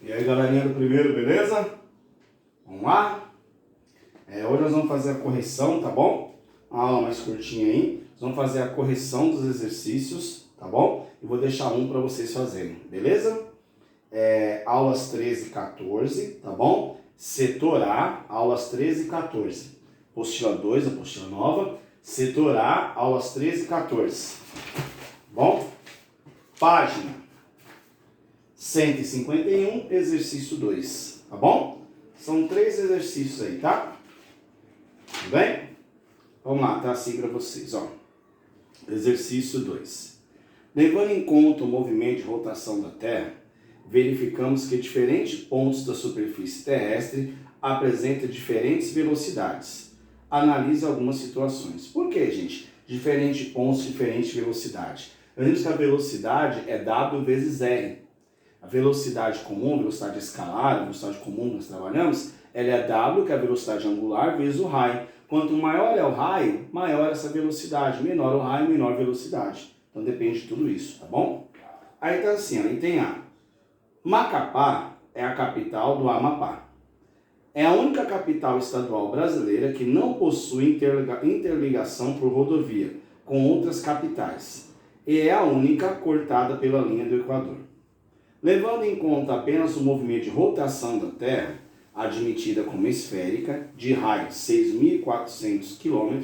E aí, galerinha do primeiro, beleza? Vamos lá? Hoje nós vamos fazer a correção, tá bom? Uma aula mais curtinha aí. Nós vamos fazer a correção dos exercícios, tá bom? E vou deixar um para vocês fazerem, beleza? Aulas 13 e 14, tá bom? Setor A, aulas 13 e 14. Apostila 2, apostila nova. Setor A, aulas 13 e 14. Bom? Página 151, exercício 2, tá bom? São 3 exercícios aí, tá? Tudo bem? Vamos lá, tá assim para vocês, ó. Exercício 2. Levando em conta o movimento de rotação da Terra, verificamos que diferentes pontos da superfície terrestre apresentam diferentes velocidades. Analise algumas situações. Por que, gente? Diferentes pontos, diferente velocidade. Lembramos que a velocidade é W vezes R. A velocidade comum, velocidade escalar, a velocidade comum que nós trabalhamos, ela é W, que é a velocidade angular, vezes o raio. Quanto maior é o raio, maior essa velocidade. Menor o raio, menor a velocidade. Então depende de tudo isso, tá bom? Aí tá assim, ó, item A. Macapá é a capital do Amapá. É a única capital estadual brasileira que não possui interligação por rodovia com outras capitais. E é a única cortada pela linha do Equador. Levando em conta apenas o movimento de rotação da Terra, admitida como esférica, de raio 6.400 km,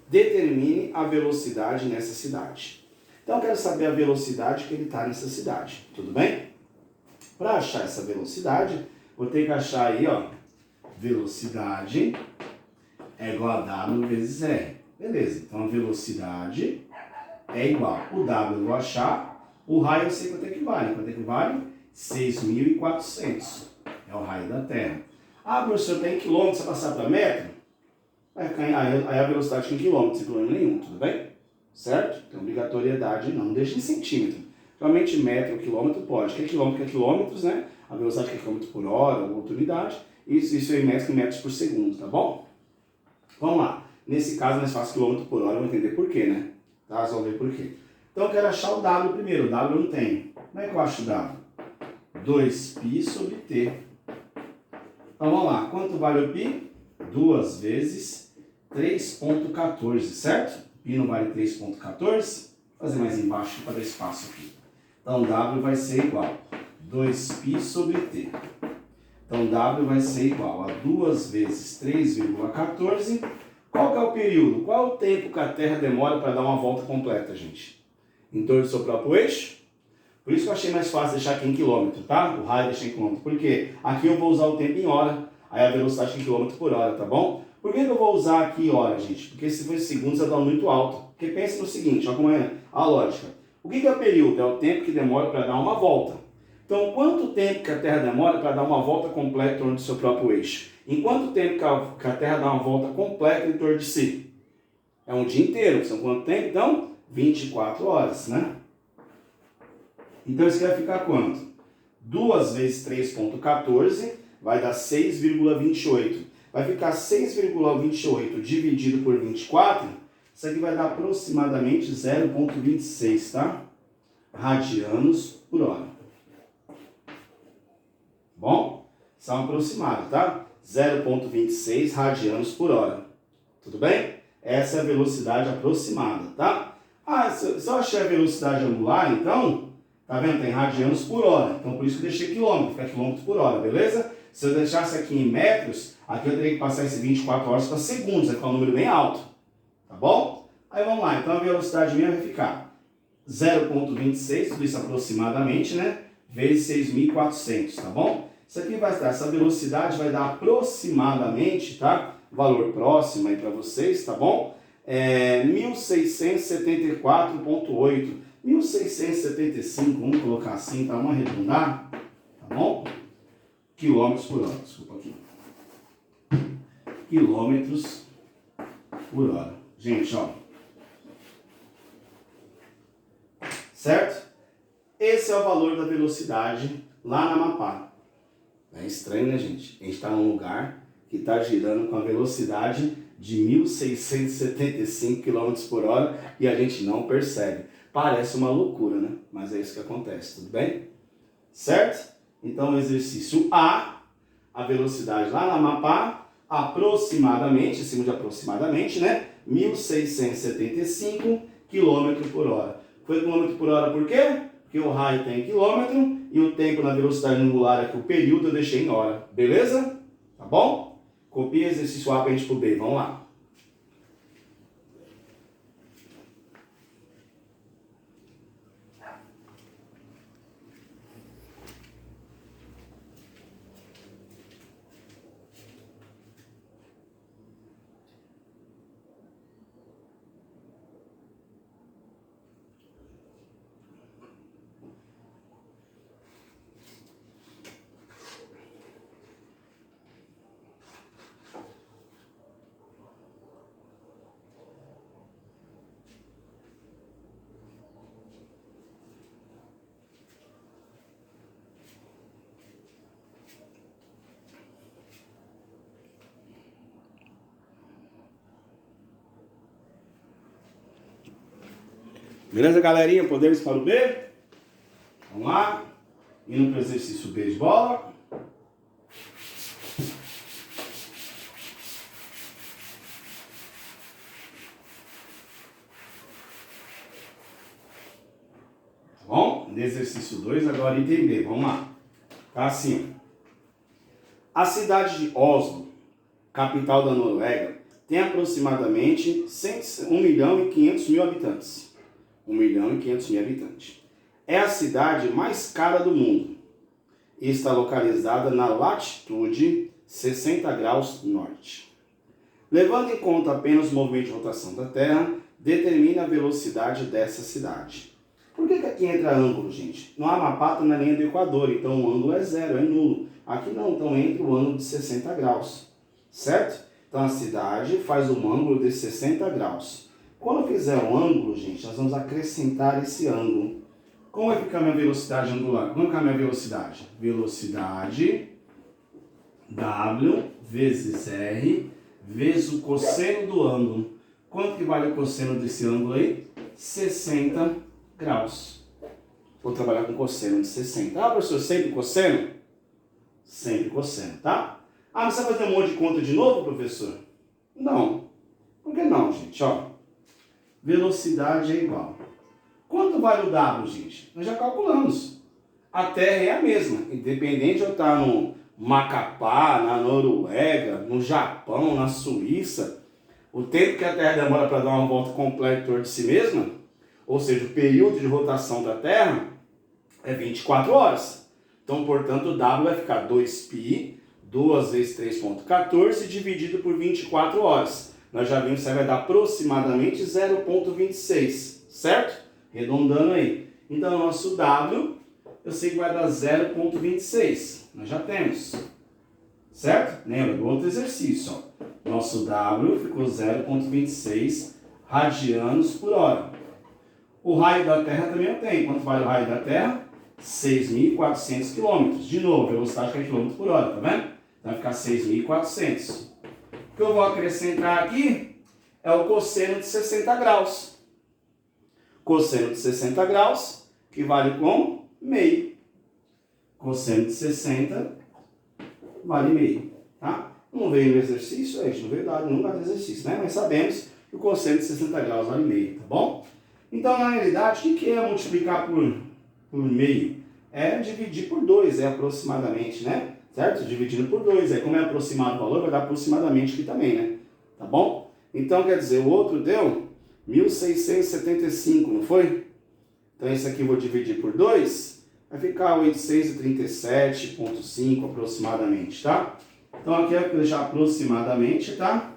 determine a velocidade nessa cidade. Então eu quero saber a velocidade que ele está nessa cidade, tudo bem? Para achar essa velocidade, vou ter que achar aí, ó, velocidade é igual a W vezes R. Beleza, então a velocidade é igual. O W eu vou achar. O raio eu sei quanto é que vale. Quanto é que vale? 6.400. É o raio da Terra. Ah, professor, tem quilômetros para passar para metro? Aí a velocidade fica em quilômetros, sem problema nenhum, tudo bem? Certo? Tem obrigatoriedade, não deixa em centímetro. Realmente metro ou quilômetro pode. Que é quilômetros, né? A velocidade que é quilômetro por hora ou outra unidade. Isso é em metros por segundo, tá bom? Vamos lá. Nesse caso, nós fazemos quilômetro por hora, vamos entender por quê, né? Tá? Vocês vão ver por quê. Então eu quero achar o W primeiro. O W eu não tenho. Como é que eu acho o W? 2π sobre T. Então vamos lá. Quanto vale o π? 2 vezes 3,14, certo? Π não vale 3,14. Vou fazer mais embaixo para dar espaço aqui. Então W vai ser igual a 2π sobre T. Então W vai ser igual a 2 vezes 3,14. Qual que é o período? Qual é o tempo que a Terra demora para dar uma volta completa, gente? Em torno do seu próprio eixo? Por isso que eu achei mais fácil deixar aqui em quilômetro, tá? O raio deixar em quilômetro. Por quê? Aqui eu vou usar o tempo em hora. Aí a velocidade em quilômetro por hora, tá bom? Por que eu vou usar aqui hora, gente? Porque se for segundos, vai dar muito alto. Porque pensa no seguinte, olha como é a lógica. O que é o período? É o tempo que demora para dar uma volta. Então, quanto tempo que a Terra demora para dar uma volta completa em torno do seu próprio eixo? Em quanto tempo que a Terra dá uma volta completa em torno de si? É um dia inteiro. São quanto tempo? Então, 24 horas, né? Então, isso vai ficar quanto? 2 vezes 3,14 vai dar 6,28. Vai ficar 6,28 dividido por 24. Isso aqui vai dar aproximadamente 0,26, tá? Radianos por hora. Bom? São aproximados, tá? 0,26 radianos por hora. Tudo bem? Essa é a velocidade aproximada, tá? Ah, se eu achar a velocidade angular, então, tá vendo? Tem radianos por hora. Então, por isso que eu deixei quilômetro, fica quilômetro por hora, beleza? Se eu deixasse aqui em metros, aqui eu teria que passar esse 24 horas para segundos, vai ficar um número bem alto. Tá bom? Aí vamos lá. Então, a velocidade minha vai ficar 0,26, tudo isso aproximadamente, né? Vezes 6.400, tá bom? Isso aqui vai dar, essa velocidade vai dar aproximadamente, tá? Valor próximo aí para vocês, tá bom? 1674,8. 1675, vamos colocar assim para não arredondar, tá bom? Quilômetros por hora, desculpa aqui. Quilômetros por hora. Gente, ó. Certo? Esse é o valor da velocidade lá na Amapá. É estranho, né, gente? A gente está num lugar que está girando com a velocidade de 1675 km por hora e a gente não percebe. Parece uma loucura, né? Mas é isso que acontece, tudo bem? Certo? Então, exercício A, a velocidade lá no Amapá, aproximadamente, acima de aproximadamente, né? 1.675 km por hora. Foi km por hora por quê? Porque o raio tem quilômetro e o tempo na velocidade angular aqui, o período eu deixei em hora. Beleza? Tá bom? Copia exercício A para a gente pro B. Vamos lá. Beleza, galerinha? Podemos para o B? Vamos lá. Indo para o exercício B de bola. Tá bom? No exercício 2, agora item B. Vamos lá. Tá assim. A cidade de Oslo, capital da Noruega, tem aproximadamente 1.500.000 habitantes. 1.500.000 habitantes. É a cidade mais cara do mundo e está localizada na latitude 60 graus norte. Levando em conta apenas o movimento de rotação da Terra, determina a velocidade dessa cidade. Por que aqui entra ângulo, gente? No Amapá está na linha do Equador, então o ângulo é zero, é nulo. Aqui não, então entra o ângulo de 60 graus, certo? Então a cidade faz um ângulo de 60 graus. Quando fizer um ângulo, gente, nós vamos acrescentar esse ângulo. Como vai ficar a minha velocidade angular? Como vai ficar a minha velocidade? Velocidade W vezes R vezes o cosseno do ângulo. Quanto que vale o cosseno desse ângulo aí? 60 graus. Vou trabalhar com cosseno de 60. Ah, professor, sempre cosseno? Sempre cosseno, tá? Ah, mas você vai fazer um monte de conta de novo, professor? Não. Por que não, gente? Ó. Velocidade é igual. Quanto vale o W, gente? Nós já calculamos. A Terra é a mesma. Independente de eu estar no Macapá, na Noruega, no Japão, na Suíça, o tempo que a Terra demora para dar uma volta completa em torno de si mesma, ou seja, o período de rotação da Terra, é 24 horas. Então, portanto, o W vai ficar 2π, 2 vezes 3,14, dividido por 24 horas. Nós já vimos que vai dar aproximadamente 0,26, certo? Arredondando aí. Então, o nosso W, eu sei que vai dar 0,26. Nós já temos. Certo? Lembra do outro exercício. Ó. Nosso W ficou 0,26 radianos por hora. O raio da Terra também eu tenho. Quanto vale o raio da Terra? 6.400 km. De novo, velocidade que é km por hora, tá vendo? Vai ficar 6.400. O que eu vou acrescentar aqui é o cosseno de 60 graus. Cosseno de 60 graus, que vale com meio. Cosseno de 60 vale meio, tá? Não veio no exercício, a gente não veio dado nunca no exercício, né? Mas sabemos que o cosseno de 60 graus vale meio, tá bom? Então, na realidade, o que é multiplicar por meio? É dividir por 2, é aproximadamente, né? Certo? Dividindo por 2, aí como é aproximado o valor, vai dar aproximadamente aqui também, né? Tá bom? Então, quer dizer, o outro deu 1.675, não foi? Então, esse aqui eu vou dividir por 2, vai ficar 837,5 aproximadamente, tá? Então, aqui eu vou deixar aproximadamente, tá?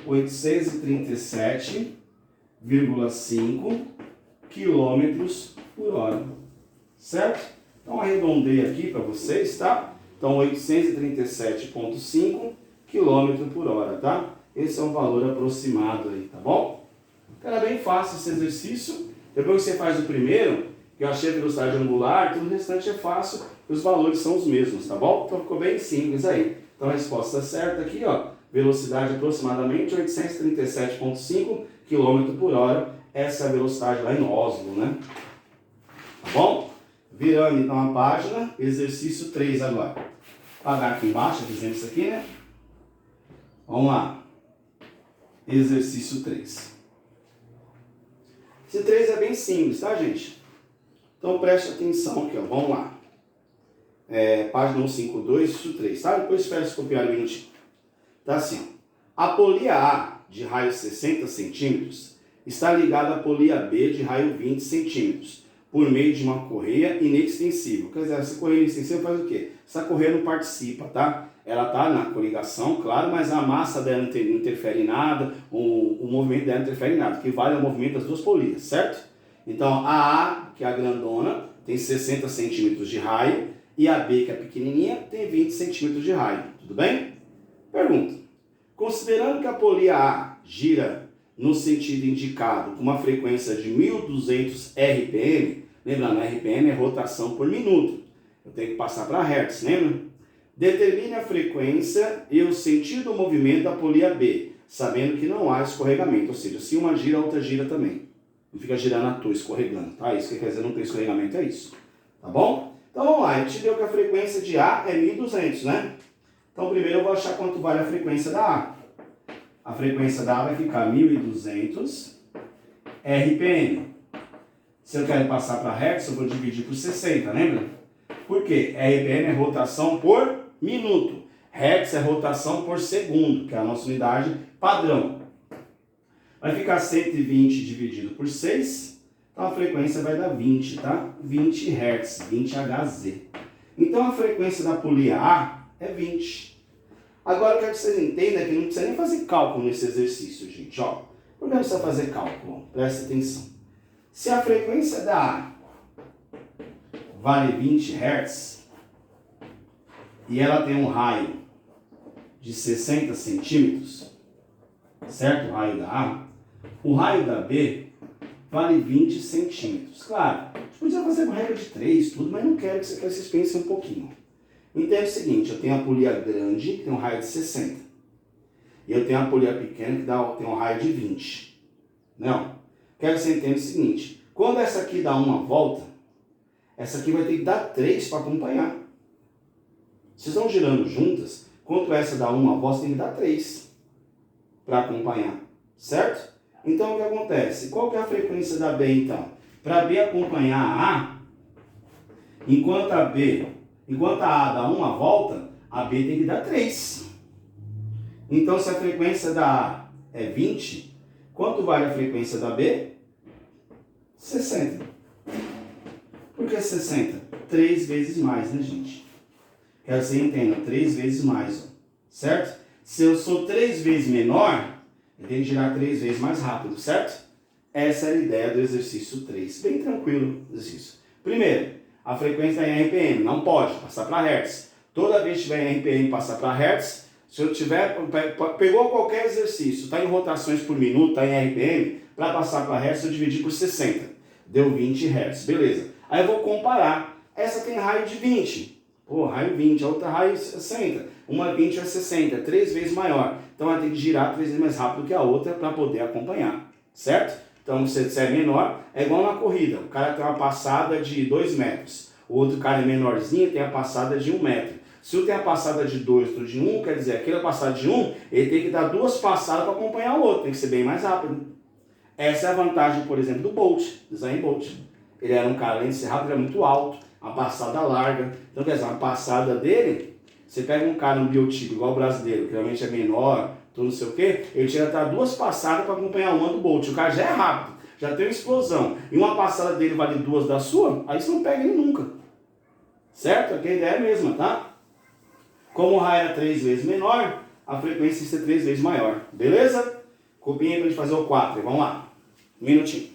837,5 quilômetros por hora, certo? Então, arredondei aqui para vocês, tá? Então, 837,5 km por hora, tá? Esse é um valor aproximado aí, tá bom? Era bem fácil esse exercício. Depois que você faz o primeiro, que eu achei a velocidade angular, tudo o restante é fácil, os valores são os mesmos, tá bom? Então, ficou bem simples aí. Então, a resposta certa aqui, ó, velocidade aproximadamente 837,5 km por hora. Essa é a velocidade lá em Oslo, né? Tá bom? Virando então a página, exercício 3 agora. Vou apagar aqui embaixo, fizemos isso aqui, né? Vamos lá. Exercício 3. Esse 3 é bem simples, tá, gente? Então preste atenção aqui, ó. Vamos lá. Página 152, exercício 3, tá? Depois espera se copiar um minutinho. Tá assim, ó. A polia A de raio 60 centímetros está ligada à polia B de raio 20 centímetros por meio de uma correia inextensível. Quer dizer, essa correia inextensível faz o quê? Essa correia não participa, tá? Ela está na coligação, claro, mas a massa dela não interfere em nada, o movimento dela não interfere em nada, que vale é o movimento das duas polias, certo? Então, a A, que é a grandona, tem 60 centímetros de raio, e a B, que é a pequenininha, tem 20 centímetros de raio. Tudo bem? Pergunta. Considerando que a polia A gira no sentido indicado com uma frequência de 1200 RPM, lembrando, RPM é rotação por minuto, eu tenho que passar para Hertz, lembra? Determine a frequência e o sentido do movimento da polia B, sabendo que não há escorregamento, ou seja, se uma gira, a outra gira também. Não fica girando à toa, escorregando, tá? Isso que quer dizer não tem escorregamento, é isso. Tá bom? Então vamos lá, a gente viu que a frequência de A é 1200, né? Então primeiro eu vou achar quanto vale a frequência da A. A frequência da A vai ficar 1200 RPM. Se eu quero passar para Hertz, eu vou dividir por 60, lembra? Por quê? RPM é rotação por minuto. Hertz é rotação por segundo, que é a nossa unidade padrão. Vai ficar 120 dividido por 6, então a frequência vai dar 20, tá? 20 Hz, 20 Hz. Então a frequência da polia A é 20. Agora eu quero que vocês entendam que não precisa nem fazer cálculo nesse exercício, gente. Ó, por que não precisa fazer cálculo? Presta atenção. Se a frequência da A vale 20 Hz e ela tem um raio de 60 centímetros, certo? O raio da A. O raio da B vale 20 centímetros. Claro, a gente podia fazer com regra de 3, tudo, mas não quero que vocês pensem um pouquinho. Entende o seguinte, eu tenho a polia grande, que tem um raio de 60. E eu tenho a polia pequena, que tem um raio de 20. Não. Quero que você entenda o seguinte, quando essa aqui dá uma volta, essa aqui vai ter que dar 3 para acompanhar. Vocês estão girando juntas, quando essa dá uma volta, tem que dar 3 para acompanhar. Certo? Então, o que acontece? Qual que é a frequência da B, então? Para B acompanhar a A, enquanto a A dá uma volta, a B tem que dar 3. Então, se a frequência da A é 20, quanto vale a frequência da B? 60. Por que 60? 3 vezes mais, né, gente? Quero que você entenda, 3 vezes mais, ó. Certo? Se eu sou 3 vezes menor, eu tenho que girar 3 vezes mais rápido, certo? Essa é a ideia do exercício 3. Bem tranquilo exercício. Primeiro, a frequência é em RPM, não pode passar para Hertz. Toda vez que tiver em RPM passar para Hertz, se eu tiver, pegou qualquer exercício, está em rotações por minuto, está em RPM, para passar para Hertz eu dividi por 60. Deu 20 Hz, beleza. Aí eu vou comparar. Essa tem raio de 20. Pô, raio 20, a outra raio 60. Uma 20 é 60, 3 vezes maior. Então ela tem que girar 3 vezes mais rápido que a outra para poder acompanhar, certo? Então se é menor, é igual na corrida. O cara tem uma passada de 2 metros. O outro cara é menorzinho, tem a passada de 1 metro. Se um tem a passada de 2, outro de 1, quer dizer, aquele passada de 1, ele tem que dar 2 passadas para acompanhar o outro. Tem que ser bem mais rápido. Essa é a vantagem, por exemplo, do Bolt, do Usain Bolt. Ele era um cara, além de ser rápido, ele era muito alto, uma passada larga. Então, quer dizer, uma passada dele, você pega um cara, um biotipo, igual o brasileiro, que realmente é menor, tudo não sei o quê, ele tinha que dar 2 passadas para acompanhar uma do Bolt. O cara já é rápido, já tem uma explosão. E uma passada dele vale 2 da sua, aí você não pega ele nunca. Certo? Aqui a ideia é a mesma, tá? Como o raio é 3 vezes menor, a frequência tem que ser 3 vezes maior. Beleza? Copinha para a gente fazer o 4. Vamos lá. Um minutinho.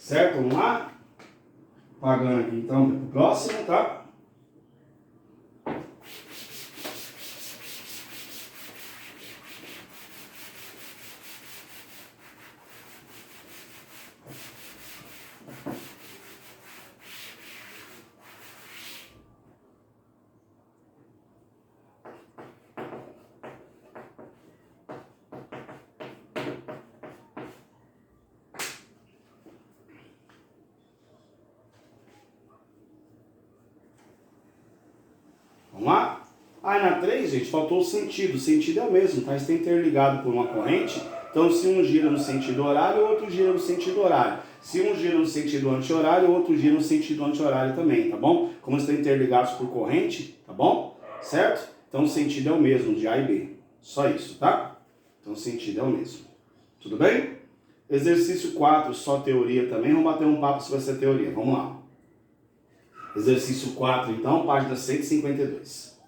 Certo? Vamos lá? Pagando aqui então para o próximo, tá? Vamos lá? Aí na 3, gente, faltou o sentido. O sentido é o mesmo, tá? Está interligado por uma corrente. Então, se um gira no sentido horário, o outro gira no sentido horário. Se um gira no sentido anti-horário, o outro gira no sentido anti-horário também, tá bom? Como estão interligados por corrente, tá bom? Certo? Então, o sentido é o mesmo, de A e B. Só isso, tá? Então, o sentido é o mesmo. Tudo bem? Exercício 4, só teoria também. Vamos bater um papo sobre essa teoria. Vamos lá. Exercício 4, então, página 152.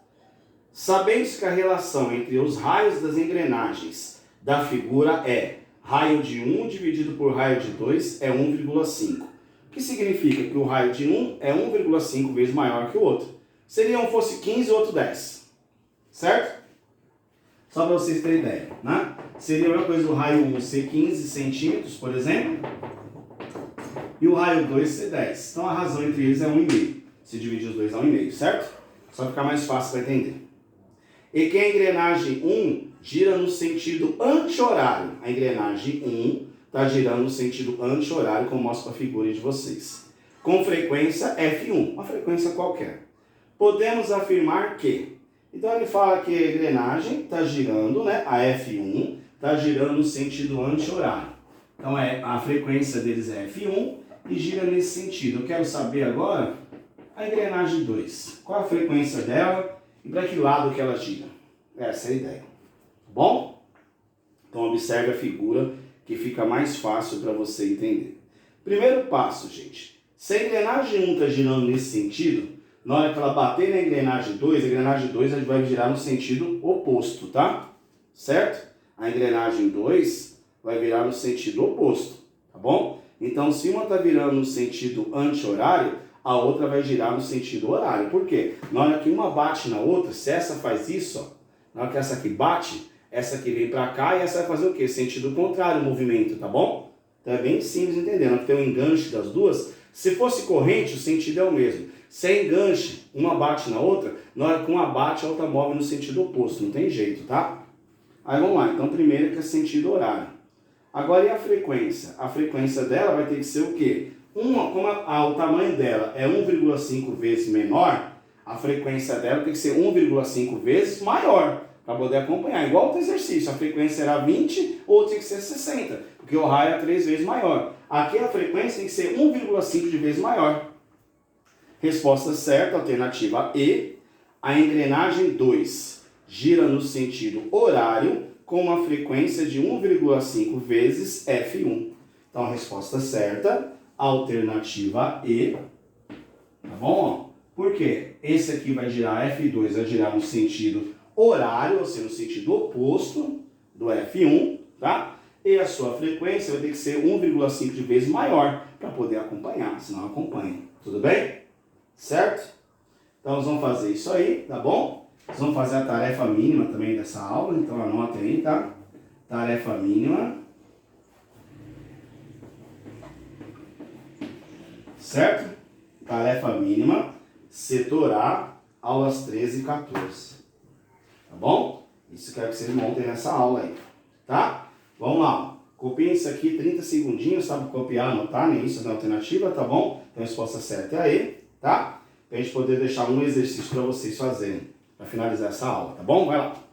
Sabendo-se que a relação entre os raios das engrenagens da figura é raio de 1 dividido por raio de 2 é 1,5. O que significa que o raio de 1 é 1,5 vezes maior que o outro. Seria um fosse 15 e outro 10. Certo? Só para vocês terem ideia, né? Seria a mesma coisa do raio 1 ser 15 centímetros, por exemplo, e o raio 2 ser 10. Então a razão entre eles é 1,5. Se dividir os dois é 1,5, certo? Só ficar mais fácil para entender. E que a engrenagem 1 gira no sentido anti-horário. A engrenagem 1 está girando no sentido anti-horário, como mostra a figura de vocês. Com frequência F1, uma frequência qualquer. Podemos afirmar que... Então ele fala que a engrenagem está girando, né? A F1 está girando no sentido anti-horário. Então a frequência deles é F1 e gira nesse sentido. Eu quero saber agora a engrenagem 2. Qual a frequência dela e para que lado que ela gira? Essa é a ideia. Tá bom? Então observe a figura que fica mais fácil para você entender. Primeiro passo, gente. Se a engrenagem 1 está girando nesse sentido, na hora que ela bater na engrenagem 2, a engrenagem 2 vai girar no sentido oposto, tá? Certo? A engrenagem 2 vai virar no sentido oposto, tá bom? Então, se uma está virando no sentido anti-horário, a outra vai girar no sentido horário. Por quê? Na hora que uma bate na outra, se essa faz isso, ó, na hora que essa aqui bate, essa aqui vem para cá e essa vai fazer o quê? Sentido contrário, o movimento, tá bom? Então é bem simples entender. Na hora que tem um enganche das duas, se fosse corrente, o sentido é o mesmo. Se é enganche, uma bate na outra, na hora que uma bate, a outra move no sentido oposto. Não tem jeito, tá? Aí vamos lá. Então primeiro que é sentido horário. Agora e a frequência? A frequência dela vai ter que ser o quê? Como o tamanho dela é 1,5 vezes menor, a frequência dela tem que ser 1,5 vezes maior, para poder acompanhar. Igual outro exercício, a frequência era 20 ou tem que ser 60, porque o raio é 3 vezes maior. Aqui a frequência tem que ser 1,5 de vezes maior. Resposta certa, alternativa E. A engrenagem 2 gira no sentido horário com uma frequência de 1,5 vezes F1. Então a resposta certa, alternativa E. Tá bom? Por quê? Esse aqui vai girar, F2 vai girar no sentido horário, ou seja, no sentido oposto do F1, tá? E a sua frequência vai ter que ser 1,5 de vezes maior para poder acompanhar, senão acompanha. Tudo bem? Certo? Então nós vamos fazer isso aí, tá bom? Nós vamos fazer a tarefa mínima também dessa aula, então anotem aí, tá? Tarefa mínima. Certo? Tarefa mínima, setor A, aulas 13 e 14. Tá bom? Isso eu quero que vocês montem nessa aula aí, tá? Vamos lá. Copiem isso aqui 30 segundinhos, sabe? Copiar, anotar, nem isso na alternativa, tá bom? Então a resposta certa é a E, tá? Pra gente poder deixar um exercício para vocês fazerem, para finalizar essa aula, tá bom? Vai lá.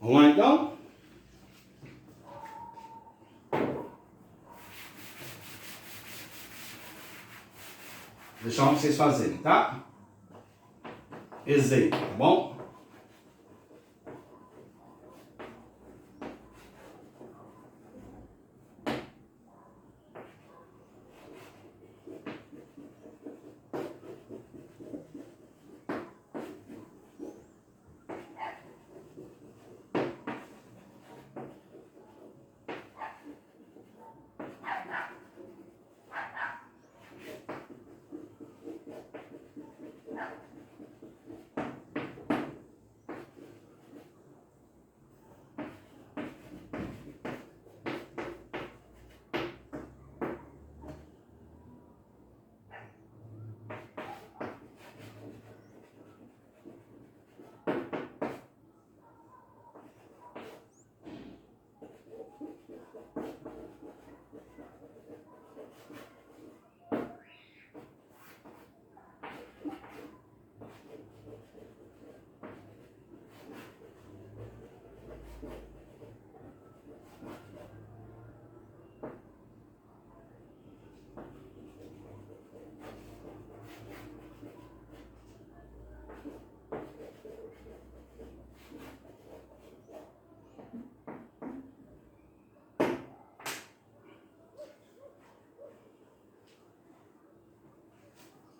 Vamos lá então? Vou deixar um pra vocês fazerem, tá? Exemplo, tá bom?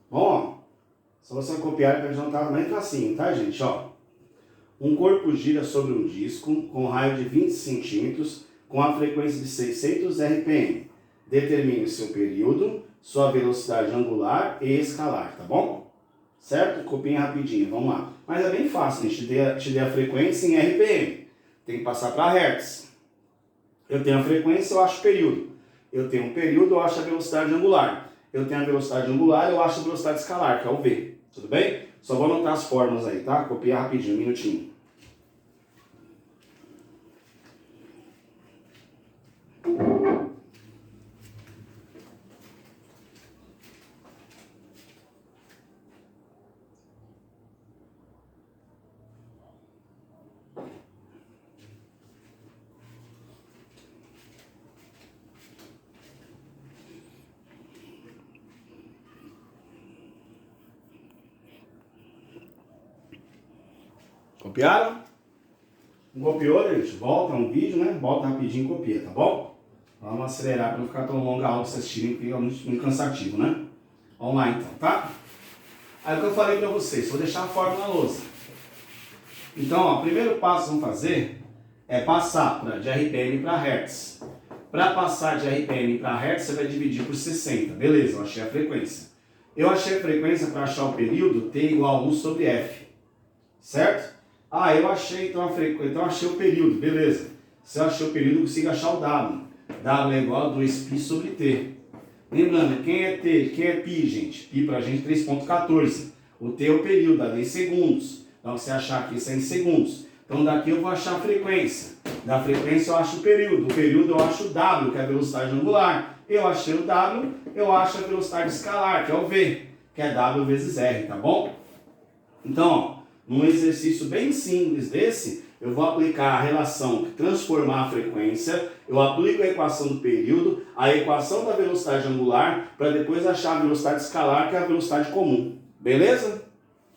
Bom, só você copiar para não estar bem facinho, tá, gente? Ó, um corpo gira sobre um disco com raio de 20 centímetros com a frequência de 600 RPM. Determine o seu período, sua velocidade angular e escalar, tá bom? Certo? Copiem rapidinho, vamos lá. Mas é bem fácil, gente. Te dei a frequência em RPM. Tem que passar para Hertz. Eu tenho a frequência, eu acho o período. Eu tenho um período, eu acho a velocidade angular. Eu tenho a velocidade angular, eu acho a velocidade escalar, que é o V. Tudo bem? Só vou anotar as fórmulas aí, tá? Copiar rapidinho, um minutinho. Copiaram? Não copiou, gente? Volta um vídeo, né? Volta rapidinho e copia, tá bom? Vamos acelerar para não ficar tão longa a aula pra vocês assistirem, porque fica muito cansativo, né? Vamos lá então, tá? Aí o que eu falei para vocês, vou deixar a fórmula na lousa. Então, ó, o primeiro passo que vamos fazer é passar de RPM para Hertz. Para passar de RPM para Hertz, você vai dividir por 60. Beleza, eu achei a frequência. Eu achei a frequência para achar o período T igual a 1 sobre F. Certo? Ah, eu achei então a frequência, então achei o período, beleza. Se eu achei o período, eu consigo achar o W. W é igual a 2π sobre T. Lembrando, quem é T? Quem é π, gente? Π pra gente 3,14. O T é o período, dá em segundos. Então, se achar aqui, isso é em segundos. Então, daqui eu vou achar a frequência. Da frequência eu acho o período. O período eu acho o W, que é a velocidade angular. Eu achei o W, eu acho a velocidade escalar, que é o V, que é W vezes R, tá bom? Então, ó, num exercício bem simples desse, eu vou aplicar a relação de transformar a frequência, eu aplico a equação do período, a equação da velocidade angular, para depois achar a velocidade escalar, que é a velocidade comum. Beleza?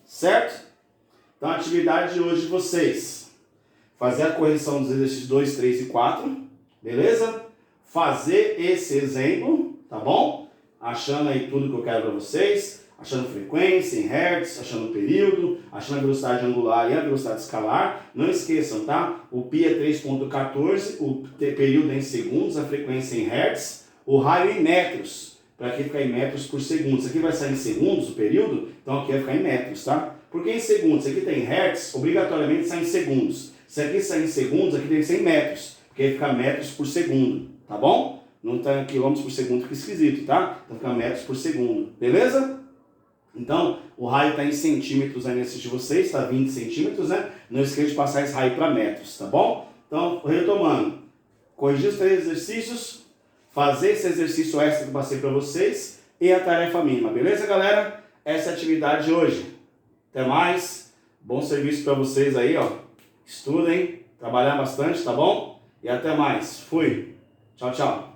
Certo? Então, a atividade de hoje de vocês, fazer a correção dos exercícios 2, 3 e 4, beleza? Fazer esse exemplo, tá bom? Achando aí tudo que eu quero para vocês. Achando frequência em Hertz, achando período, achando a velocidade angular e a velocidade escalar. Não esqueçam, tá? O π é 3,14, o período é em segundos, a frequência é em Hertz, o raio é em metros. Para aqui ficar em metros por segundo. Isso aqui vai sair em segundos, o período, então aqui vai ficar em metros, tá? Porque em segundos, isso aqui tem Hertz, obrigatoriamente sai em segundos. Se aqui sair em segundos, aqui tem que ser em metros, porque aí fica metros por segundo, tá bom? Não está em quilômetros por segundo, fica esquisito, tá? Então fica metros por segundo, beleza? Então, o raio está em centímetros aí nesse de vocês, está 20 centímetros, né? Não esqueça de passar esse raio para metros, tá bom? Então, retomando, corrigir os 3 exercícios, fazer esse exercício extra que eu passei para vocês e a tarefa mínima, beleza, galera? Essa é a atividade de hoje. Até mais, bom serviço para vocês aí, ó. Estudem trabalhar bastante, tá bom? E até mais. Fui. Tchau, tchau.